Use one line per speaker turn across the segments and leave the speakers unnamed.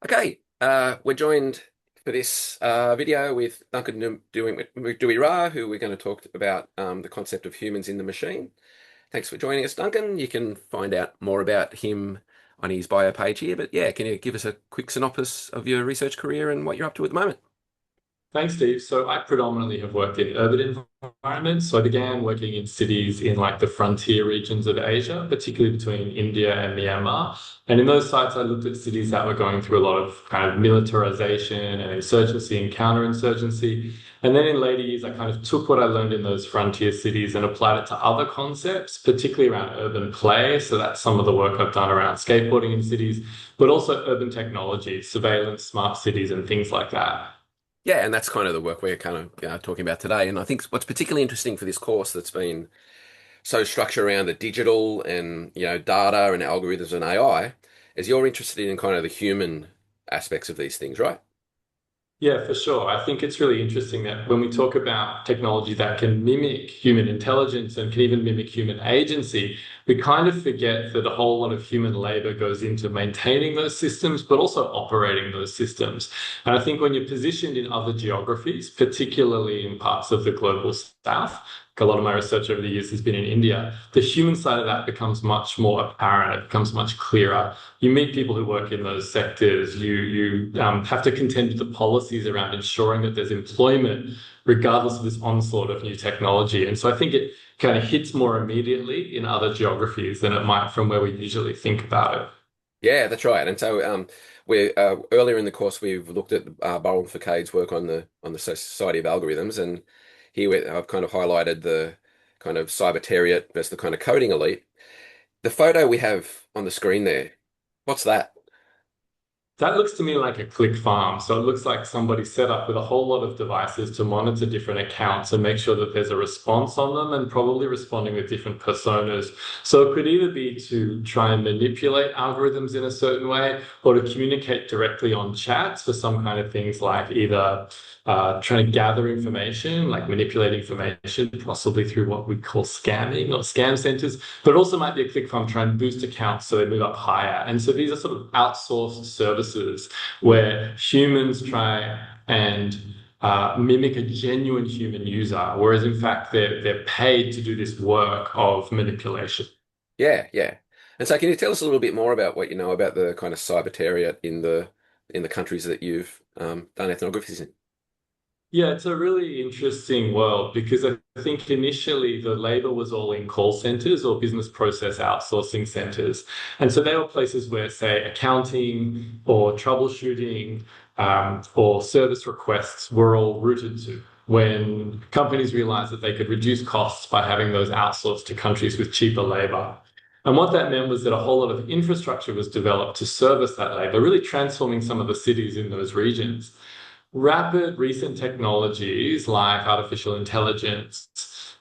Okay, we're joined for this video with Duncan McDuie-Ra, who we're going to talk about the concept of humans in the machine. Thanks for joining us, Duncan. You can find out more about him on his bio page here, but yeah, can you give us a quick synopsis of your research career and what you're up to at the moment?
Thanks, Steve. So I predominantly have worked in urban environments. So I began working in cities in like the frontier regions of Asia, particularly between India and Myanmar. And in those sites, I looked at cities that were going through a lot of kind of militarization and insurgency and counterinsurgency. And then in later years, I kind of took what I learned in those frontier cities and applied it to other concepts, particularly around urban play. So that's some of the work I've done around skateboarding in cities, but also urban technology, surveillance, smart cities, and things like that.
Yeah, and that's kind of the work we're kind of talking about today. And I think what's particularly interesting for this course that's been so structured around the digital and data and algorithms and AI is you're interested in kind of the human aspects of these things, right?
Yeah, for sure. I think it's really interesting that when we talk about technology that can mimic human intelligence and can even mimic human agency, we kind of forget that a whole lot of human labor goes into maintaining those systems, but also operating those systems. And I think when you're positioned in other geographies, particularly in parts of the global south, like a lot of my research over the years has been in India, the human side of that becomes much more apparent. It becomes much clearer. You meet people who work in those sectors. You have to contend with the policies around ensuring that there's employment, regardless of this onslaught of new technology. And so I think it kind of hits more immediately in other geographies than it might from where we usually think about it.
Yeah, that's right. And so we're earlier in the course we've looked at Burrell Facade's work on the Society of Algorithms, and I've kind of highlighted the kind of cybertariat versus the kind of coding elite. The photo we have on the screen there, what's that?
That looks to me like a click farm. So it looks like somebody set up with a whole lot of devices to monitor different accounts and make sure that there's a response on them and probably responding with different personas. So it could either be to try and manipulate algorithms in a certain way or to communicate directly on chats for some kind of things like either trying to gather information, like manipulate information, possibly through what we call scamming or scam centers, but it also might be a click farm trying to boost accounts so they move up higher. And so these are sort of outsourced services where humans try and mimic a genuine human user, whereas in fact they're paid to do this work of manipulation.
Yeah, yeah. And so can you tell us a little bit more about what you know about the kind of cybertariat in the countries that you've done ethnographies in?
Yeah, it's a really interesting world because I think initially the labor was all in call centers or business process outsourcing centers. And so they were places where, say, accounting or troubleshooting or service requests were all routed to. When companies realized that they could reduce costs by having those outsourced to countries with cheaper labor. And what that meant was that a whole lot of infrastructure was developed to service that labor, really transforming some of the cities in those regions. Rapid recent technologies like artificial intelligence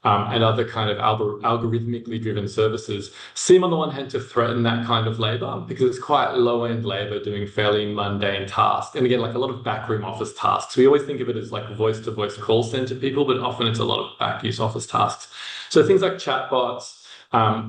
and other kind of algorithmically driven services seem on the one hand to threaten that kind of labor because it's quite low-end labor doing fairly mundane tasks. And again, like a lot of backroom office tasks. We always think of it as like voice-to-voice call center people, but often it's a lot of back use office tasks. So things like chatbots,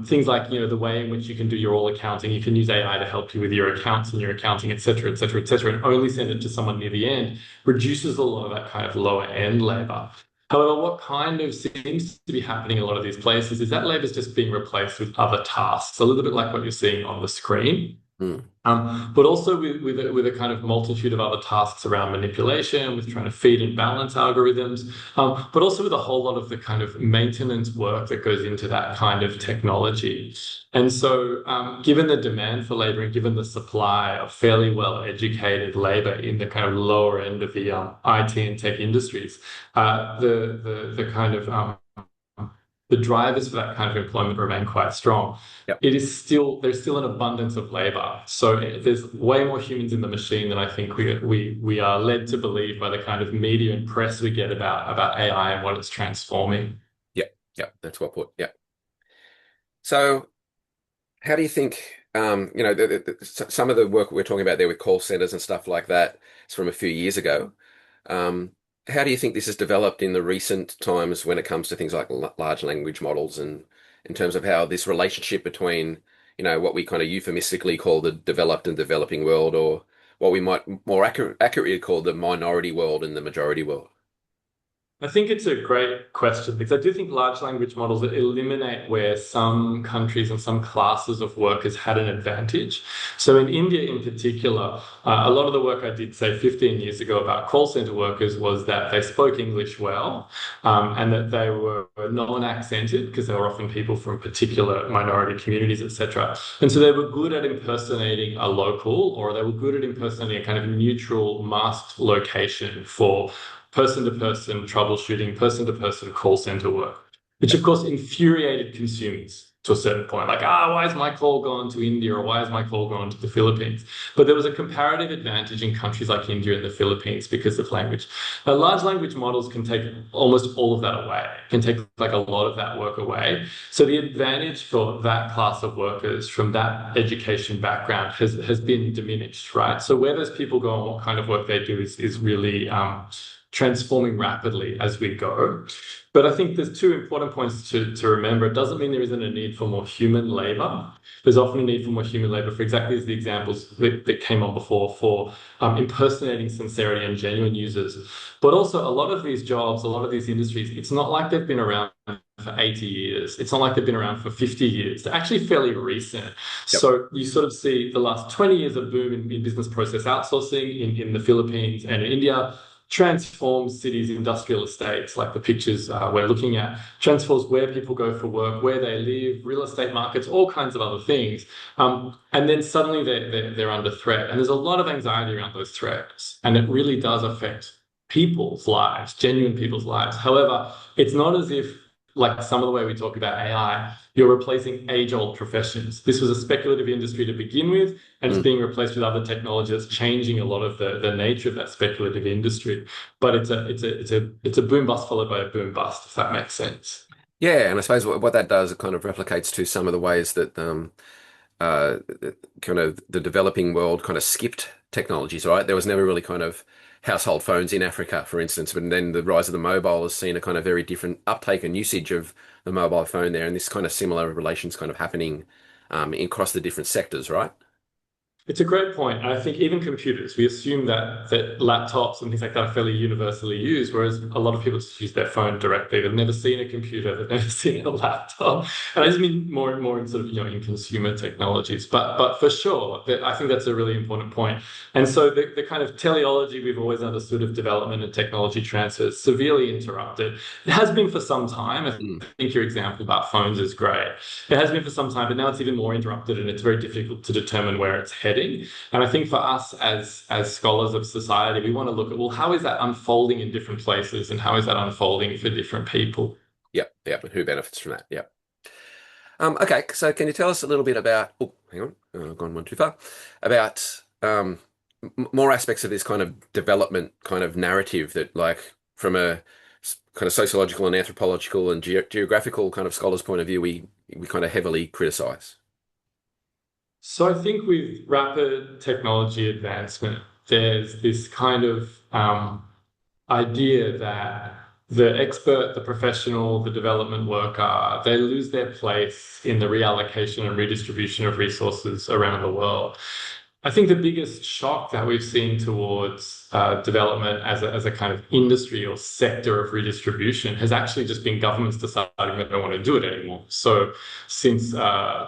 things like the way in which you can do your all accounting, you can use AI to help you with your accounts and your accounting, et cetera, et cetera, et cetera, and only send it to someone near the end reduces a lot of that kind of lower end labor. However, what kind of seems to be happening in a lot of these places is that labor is just being replaced with other tasks, a little bit like what you're seeing on the screen.
Hmm.
But also with a kind of multitude of other tasks around manipulation, with trying to feed and balance algorithms, but also with a whole lot of the kind of maintenance work that goes into that kind of technology. And so, given the demand for labor and given the supply of fairly well-educated labor in the kind of lower end of the IT and tech industries, the kind of the drivers for that kind of employment remain quite strong.
Yep.
There's still an abundance of labor. So there's way more humans in the machine than I think we are led to believe by the kind of media and press we get about AI and what it's transforming.
Yep. Yep. That's well put. Yep. So how do you think, some of the work we're talking about there with call centers and stuff like that is from a few years ago. Um, how do you think this has developed in the recent times when it comes to things like large language models and in terms of how this relationship between, what we kind of euphemistically call the developed and developing world, or what we might more accurately call the minority world and the majority world?
I think it's a great question because I do think large language models eliminate where some countries and some classes of workers had an advantage. So in India in particular, a lot of the work I did, say, 15 years ago about call center workers was that they spoke English well, and that they were non-accented because they were often people from particular minority communities, etc. And so they were good at impersonating a local, or they were good at impersonating a kind of neutral masked location for person-to-person troubleshooting, person-to-person call center work, which of course infuriated consumers to a certain point. Like, why is my call gone to India, or why is my call gone to the Philippines? But there was a comparative advantage in countries like India and the Philippines because of language. Now, large language models can take almost all of that away, can take like a lot of that work away. So the advantage for that class of workers from that education background has been diminished, right? So where those people go and what kind of work they do is really transforming rapidly as we go. But I think there's two important points to remember. It doesn't mean there isn't a need for more human labor. There's often a need for more human labor for exactly as the examples that came on before for impersonating sincerity and genuine users. But also a lot of these jobs, a lot of these industries, it's not like they've been around for 80 years. It's not like they've been around for 50 years. They're actually fairly recent.
Yep.
So you sort of see the last 20 years of boom in business process outsourcing in the Philippines and in India transforms cities' industrial estates, like the pictures we're looking at, transforms where people go for work, where they live, real estate markets, all kinds of other things. And then suddenly they're under threat. And there's a lot of anxiety around those threats. And it really does affect people's lives, genuine people's lives. However, it's not as if, like some of the way we talk about AI, you're replacing age-old professions. This was a speculative industry to begin with, and it's
Mm.
being replaced with other technology that's changing a lot of the nature of that speculative industry. But it's a boom bust followed by a boom bust, if that makes sense.
Yeah, and I suppose what that does, it kind of replicates to some of the ways that uh, kind of the developing world kind of skipped technologies, right? There was never really kind of household phones in Africa, for instance, but then the rise of the mobile has seen a kind of very different uptake and usage of the mobile phone there, and this kind of similar relations kind of happening across the different sectors, right?
It's a great point. And I think even computers, we assume that laptops and things like that are fairly universally used, whereas a lot of people just use their phone directly. They've never seen a computer, they've never seen a laptop. And I
Yeah.
just mean more and more in sort of, in consumer technologies. But for sure, I think that's a really important point. And so the kind of teleology we've always understood of development and technology transfer is severely interrupted. It has been for some time. I
Mm.
think your example about phones is great. It has been for some time, but now it's even more interrupted and it's very difficult to determine where it's heading. And I think for us as scholars of society, we want to look at, well, how is that unfolding in different places and how is that unfolding for different people?
Yep, yep, and who benefits from that? Yep. Okay, so can you tell us a little bit about, oh, hang on, I've gone one too far, about more aspects of this kind of development kind of narrative that, like, from a kind of sociological and anthropological and geographical kind of scholars' point of view, we kind of heavily criticize.
So I think with rapid technology advancement, there's this kind of idea that the expert, the professional, the development worker, they lose their place in the reallocation and redistribution of resources around the world. I think the biggest shock that we've seen towards development as a kind of industry or sector of redistribution has actually just been governments deciding that they don't want to do it anymore. So since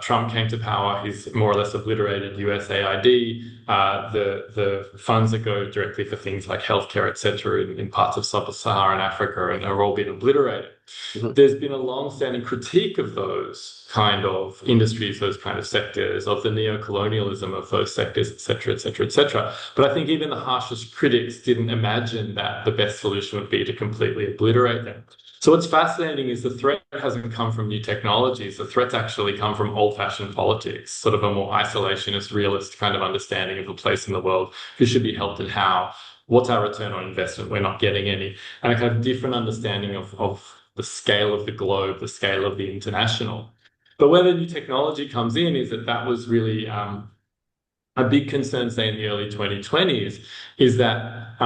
Trump came to power, he's more or less obliterated USAID, the funds that go directly for things like healthcare, etc., in parts of sub-Saharan Africa, and are all been obliterated.
Mhm.
There's been a long-standing critique of those kind of industries, those kind of sectors, of the neo-colonialism of those sectors, et cetera, et cetera, et cetera. But I think even the harshest critics didn't imagine that the best solution would be to completely obliterate them. So what's fascinating is the threat hasn't come from new technologies. The threats actually come from old-fashioned politics, sort of a more isolationist, realist kind of understanding of the place in the world, who should be helped and how, what's our return on investment? We're not getting any. And a kind of different understanding of the scale of the globe, the scale of the international. But where the new technology comes in is that was really a big concern, say, in the early 2020s, is that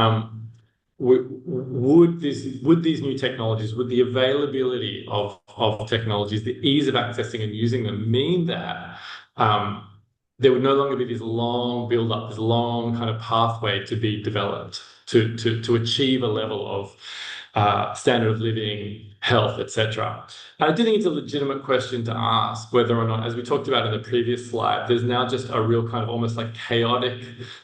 would these new technologies, would the availability of technologies, the ease of accessing and using them mean that there would no longer be this long build up, this long kind of pathway to be developed to achieve a level of standard of living, health, etc. And I do think it's a legitimate question to ask whether or not, as we talked about in the previous slide, there's now just a real kind of almost like chaotic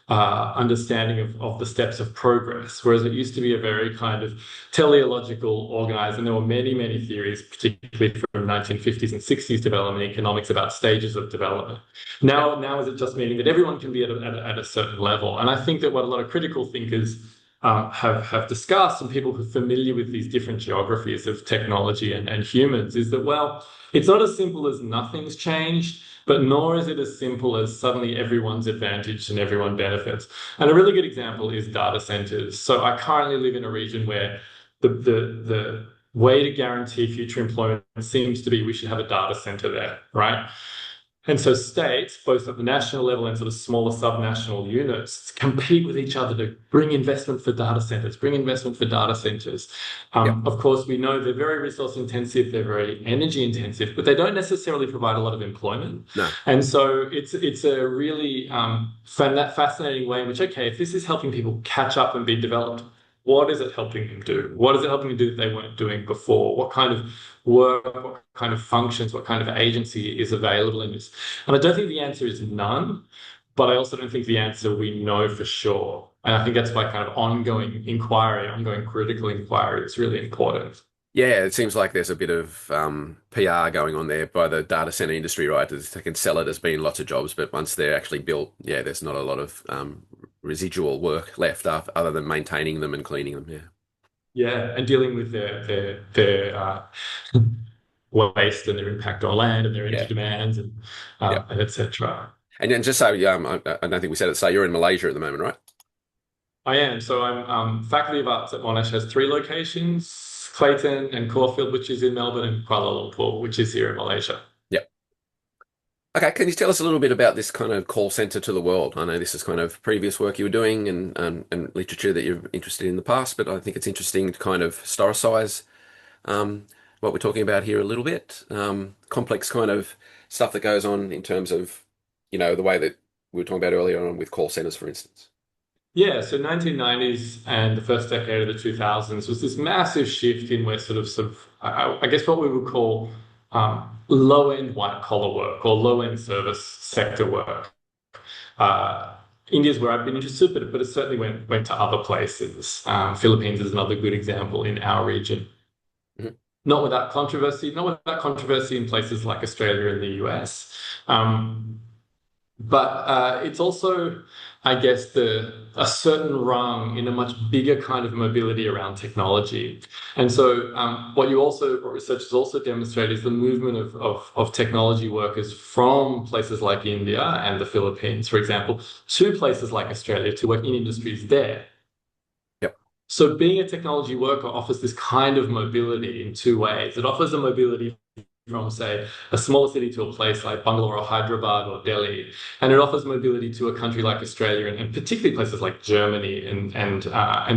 understanding of the steps of progress, whereas it used to be a very kind of teleological, organized, and there were many, many theories, particularly from 1950s and 60s development economics about stages of development.
Yeah.
Now is it just meaning that everyone can be at a certain level? And I think that what a lot of critical thinkers have discussed, and people who are familiar with these different geographies of technology and humans, is that, well, it's not as simple as nothing's changed, but nor is it as simple as suddenly everyone's advantaged and everyone benefits. And a really good example is data centers. So I currently live in a region where the way to guarantee future employment seems to be we should have a data center there, right? And so states, both at the national level and sort of smaller subnational units, compete with each other to bring investment for data centers, bring investment for data centers.
Yeah.
Of course, we know they're very resource intensive, they're very energy intensive, but they don't necessarily provide a lot of employment.
No.
And so it's a really fascinating way in which, okay, if this is helping people catch up and be developed, what is it helping them do? What is it helping them do that they weren't doing before? What kind of work, what kind of functions, what kind of agency is available in this? And I don't think the answer is none, but I also don't think the answer we know for sure. And I think that's why kind of ongoing inquiry, ongoing critical inquiry is really important.
Yeah, it seems like there's a bit of PR going on there by the data center industry, right? They can sell it as being lots of jobs, but once they're actually built, yeah, there's not a lot of residual work left other than maintaining them and cleaning them. Yeah.
Yeah, and dealing with their waste and their impact on land and their energy
Yeah.
demands
Yeah.
and etc.
And just so, I don't think we said it, so you're in Malaysia at the moment, right?
I am. So I'm Faculty of Arts at Monash has three locations, Clayton and Caulfield, which is in Melbourne, and Kuala Lumpur, which is here in Malaysia.
Yeah. Okay, can you tell us a little bit about this kind of call center to the world? I know this is kind of previous work you were doing and literature that you're interested in the past, but I think it's interesting to kind of historicize um, what we're talking about here a little bit. Complex kind of stuff that goes on in terms of, the way that we were talking about earlier on with call centers, for instance.
Yeah, so 1990s and the first decade of the 2000s was this massive shift in where I guess what we would call low-end white-collar work or low-end service sector work. India's where I've been interested, but it certainly went to other places. Philippines is another good example in our region.
Mhm.
Not without controversy in places like Australia and the US. But it's also, I guess, a certain rung in a much bigger kind of mobility around technology. And so what research has also demonstrated is the movement of technology workers from places like India and the Philippines, for example, to places like Australia to work in industries there.
Yep.
So being a technology worker offers this kind of mobility in two ways. It offers a mobility from, say, a smaller city to a place like Bangalore or Hyderabad or Delhi. And it offers mobility to a country like Australia and particularly places like Germany and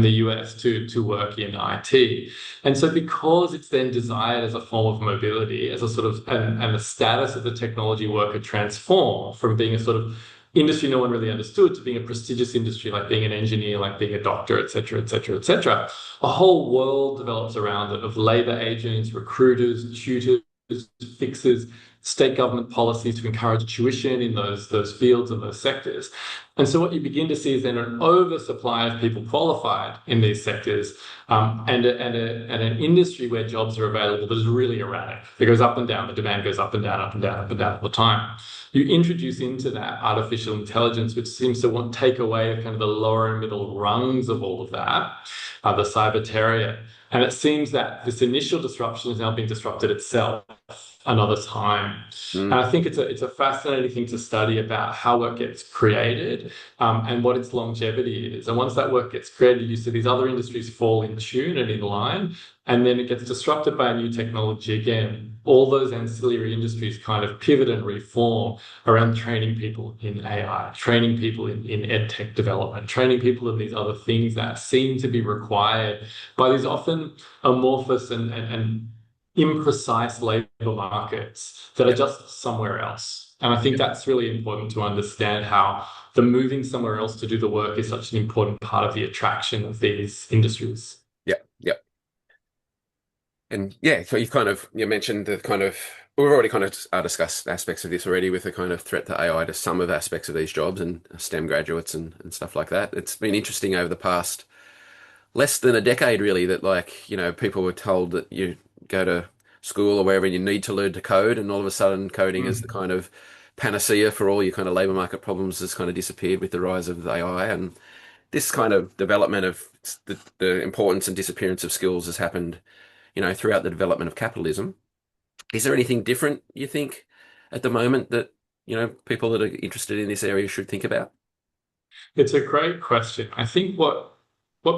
the US to work in IT. And so because it's then desired as a form of mobility, as a sort of, and the status of the technology worker transform from being a sort of industry no one really understood to being a prestigious industry like being an engineer, like being a doctor, et cetera, et cetera, et cetera. A whole world develops around it of labor agents, recruiters, tutors, fixes, state government policies to encourage tuition in those fields and those sectors. And so what you begin to see is then an oversupply of people qualified in these sectors and an industry where jobs are available that is really erratic. It goes up and down. The demand goes up and down, up and down, up and down all the time. You introduce into that artificial intelligence, which seems to take away kind of the lower and middle rungs of all of that, the cybertarian. And it seems that this initial disruption has now been disrupted itself another time. And
Mm.
I think it's a fascinating thing to study about how work gets created and what its longevity is. And once that work gets created, you see these other industries fall in tune and in line, and then it gets disrupted by a new technology again. All those ancillary industries kind of pivot and reform around training people in AI, training people in ed tech development, training people in these other things that seem to be required by these often amorphous and imprecise labor markets that are
Yep.
just somewhere else. And I think that's really important to understand how the moving somewhere else to do the work is such an important part of the attraction of these industries.
Yeah, yeah. And yeah, so you've kind of you mentioned the kind of we've already kind of discussed aspects of this already with the kind of threat to AI to some of aspects of these jobs and STEM graduates and stuff like that. It's been interesting over the past less than a decade, really, that like, people were told that you go to school or wherever and you need to learn to code, and all of a sudden coding is the
Mm.
kind of panacea for all your kind of labor market problems has kind of disappeared with the rise of AI. And this kind of development of the importance and disappearance of skills has happened, throughout the development of capitalism. Is there anything different, you think, at the moment that, people that are interested in this area should think about?
It's a great question. I think what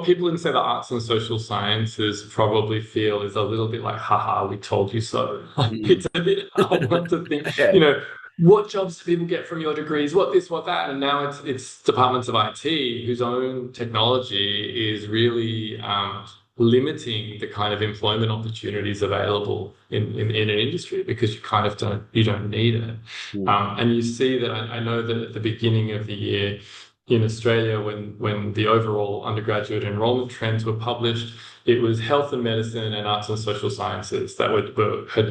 people in, say, the arts and social sciences probably feel is a little bit like, haha, we told you so. Like,
Mm.
it's a bit hard not to think,
Yeah.
what jobs do people get from your degrees? What this, what that? And now it's departments of IT whose own technology is really limiting the kind of employment opportunities available in an industry because you kind of don't need it.
Mm.
And you see that I know that at the beginning of the year in Australia, when the overall undergraduate enrollment trends were published, it was health and medicine and arts and social sciences that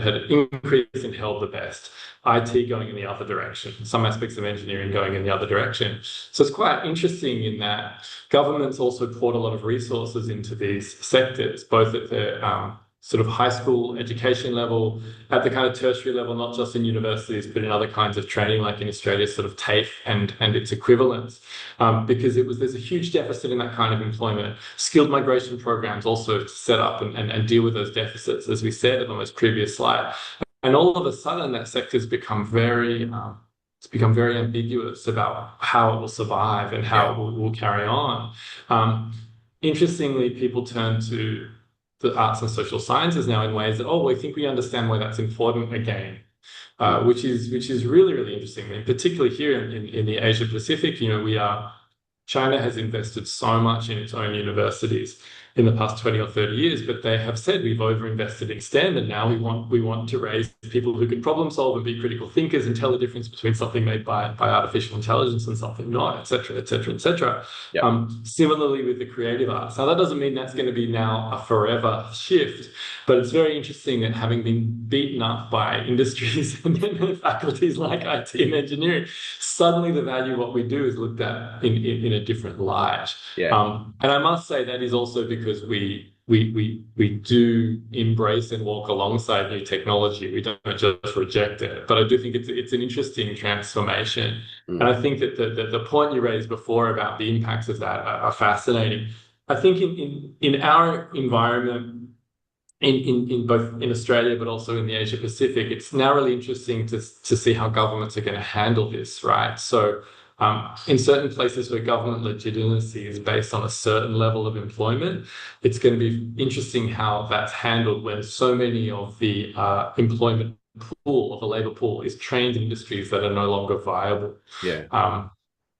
had increased and held the best. IT going in the other direction, some aspects of engineering going in the other direction. So it's quite interesting in that governments also poured a lot of resources into these sectors, both at the sort of high school education level, at the kind of tertiary level, not just in universities, but in other kinds of training, like in Australia, sort of TAFE and its equivalents, because there's a huge deficit in that kind of employment. Skilled migration programs also set up and deal with those deficits, as we said in the most previous slide. And all of a sudden, that sector's become it's become very ambiguous about how it will survive and
Yeah.
how it will carry on. Um, Interestingly, people turn to the arts and social sciences now in ways that, we think we understand why that's important again,
Mm.
which is really, really interesting. And particularly here in the Asia Pacific, China has invested so much in its own universities in the past 20 or 30 years, but they have said we've overinvested in STEM and now we want to raise people who can problem solve and be critical thinkers and tell the difference between something made by artificial intelligence and something not, et cetera, et cetera, et cetera.
Yeah.
Similarly with the creative arts. Now that doesn't mean that's going to be now a forever shift, but it's very interesting that having been beaten up by industries and faculties like IT and engineering, suddenly the value of what we do is looked at in a different light.
Yeah.
And I must say that is also because we do embrace and walk alongside new technology. We don't just reject it. But I do think it's an interesting transformation. And
Mm.
I think that the point you raised before about the impacts of that are fascinating. I think in our environment, in both in Australia but also in the Asia Pacific, it's now really interesting to see how governments are going to handle this, right? So in certain places where government legitimacy is based on a certain level of employment, it's going to be interesting how that's handled when so many of the employment pool of the labor pool is trained in industries that are no longer viable.
Yeah.
Um,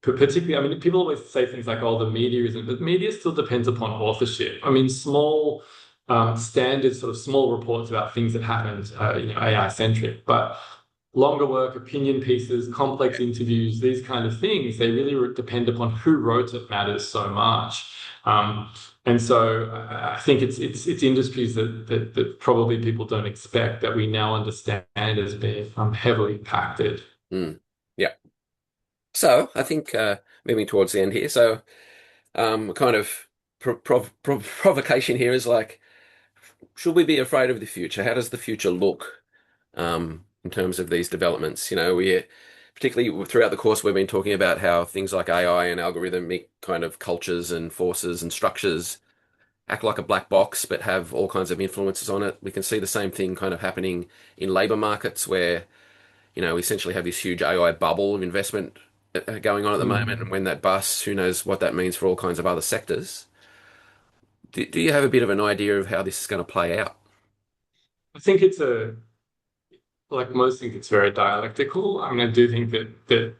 Particularly, I mean, people always say things like, "Oh, the media isn't," but media still depends upon authorship. I mean, small, standard sort of small reports about things that happened, AI centric, but longer work, opinion pieces, complex interviews, these kind of things, they really depend upon who wrote it matters so much. And so I think it's industries that probably people don't expect that we now understand as being heavily impacted.
Mm. Yeah. So I think moving towards the end here. So kind of provocation here is like, should we be afraid of the future? How does the future look in terms of these developments? We particularly throughout the course we've been talking about how things like AI and algorithmic kind of cultures and forces and structures act like a black box, but have all kinds of influences on it. We can see the same thing kind of happening in labor markets where, we essentially have this huge AI bubble of investment going on at the moment. And
Mm.
when that busts, who knows what that means for all kinds of other sectors. Do you have a bit of an idea of how this is going to play out?
I think like most things, it's very dialectical. I mean, I do think that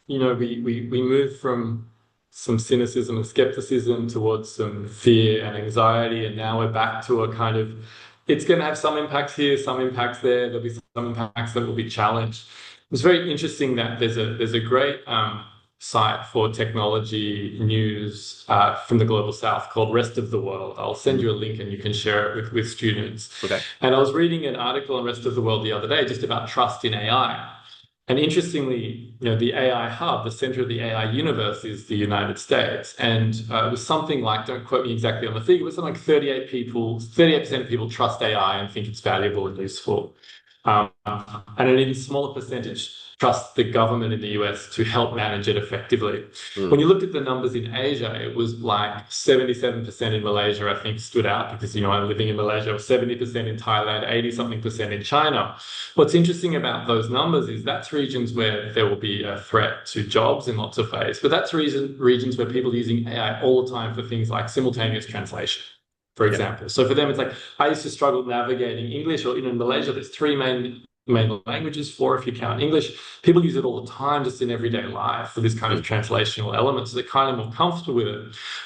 we move from some cynicism and skepticism towards some fear and anxiety, and now we're back to a it's going to have some impacts here, some impacts there. There'll be some impacts that will be challenged. it's very interesting that there's a great site for technology news from the global south called Rest of the World. I'll send
Mm.
you a link and you can share it with students.
Okay.
And I was reading an article on Rest of the World the other day just about trust in AI. And interestingly, the AI hub, the center of the AI universe is the United States. And it was something like, don't quote me exactly on the figure, it was something like 38% of people trust AI and think it's valuable and useful. And an even smaller percentage trust the government in the US to help manage it effectively.
Mm.
When you looked at the numbers in Asia, it was like 77% in Malaysia, I think, stood out because, I'm living in Malaysia, or 70% in Thailand, 80 something percent in China. What's interesting about those numbers is that's regions where there will be a threat to jobs in lots of ways, but that's regions where people are using AI all the time for things like simultaneous translation, for
Yeah.
example. So for them, it's like I used to struggle navigating English, or in Malaysia, there's three main languages, four if you count English. People use it all the time just in everyday life for this kind of
Mm.
translational element. So they're kind of more comfortable with it,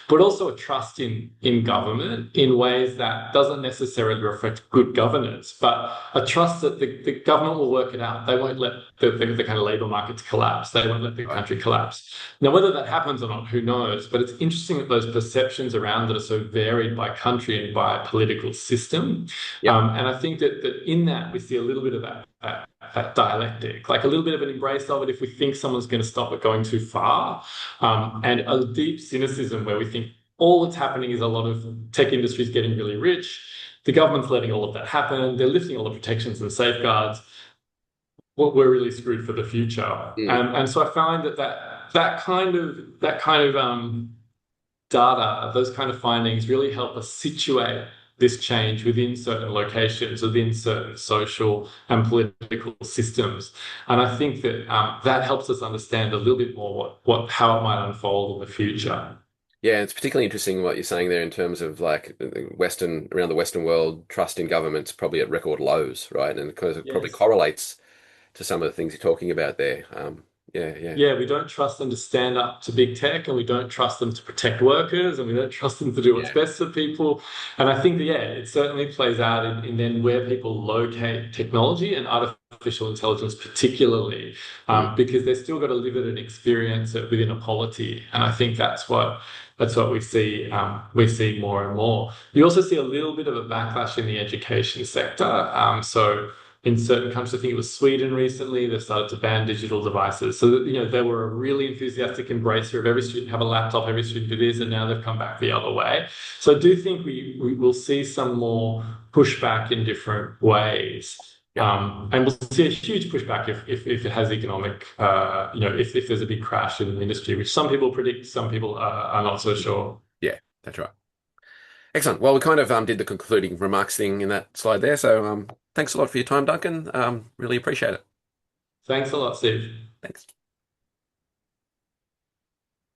but also a trust in government in ways that doesn't necessarily reflect good governance, but a trust that the government will work it out. They won't let the kind of labor markets collapse. They won't let the
Right.
country collapse. Now, whether that happens or not, who knows? But it's interesting that those perceptions around it are so varied by country and by political system.
Yep.
And I think that in that we see a little bit of that dialectic, like a little bit of an embrace of it if we think someone's going to stop it going too far, and a deep cynicism where we think all that's happening is a lot of tech industries getting really rich. The government's letting all of that happen. They're lifting all the protections and safeguards. Well, we're really screwed for the future.
Mm.
And so I find that kind of data, those kind of findings really help us situate this change within certain locations, within certain social and political systems. And I think that that helps us understand a little bit more how it might unfold in the future.
Yeah, it's particularly interesting what you're saying there in terms of like around the Western world, trust in government's probably at record lows, right? And because it probably
Yes.
correlates to some of the things you're talking about there. Yeah, yeah,
Yeah, we don't trust them to stand up to big tech, and we don't trust them to protect workers, and we don't trust them to do what's
yeah.
best for people. And I think that, yeah, it certainly plays out in then where people locate technology and artificial intelligence, particularly,
Mm.
because they've still got to live it and experience it within a polity. And I think that's what we see more and more. You also see a little bit of a backlash in the education sector. So in certain countries, I think it was Sweden recently, they've started to ban digital devices. So, they were a really enthusiastic embracer of every student have a laptop, every student do this, and now they've come back the other way. So I do think we will see some more pushback in different ways.
Yep.
And we'll see a huge pushback if it has economic, if there's a big crash in the industry, which some people predict, some people are not so sure.
Yeah, that's right. Excellent. Well, we kind of did the concluding remarks thing in that slide there. So thanks a lot for your time, Duncan. Really appreciate it.
Thanks a lot, Steve.
Thanks.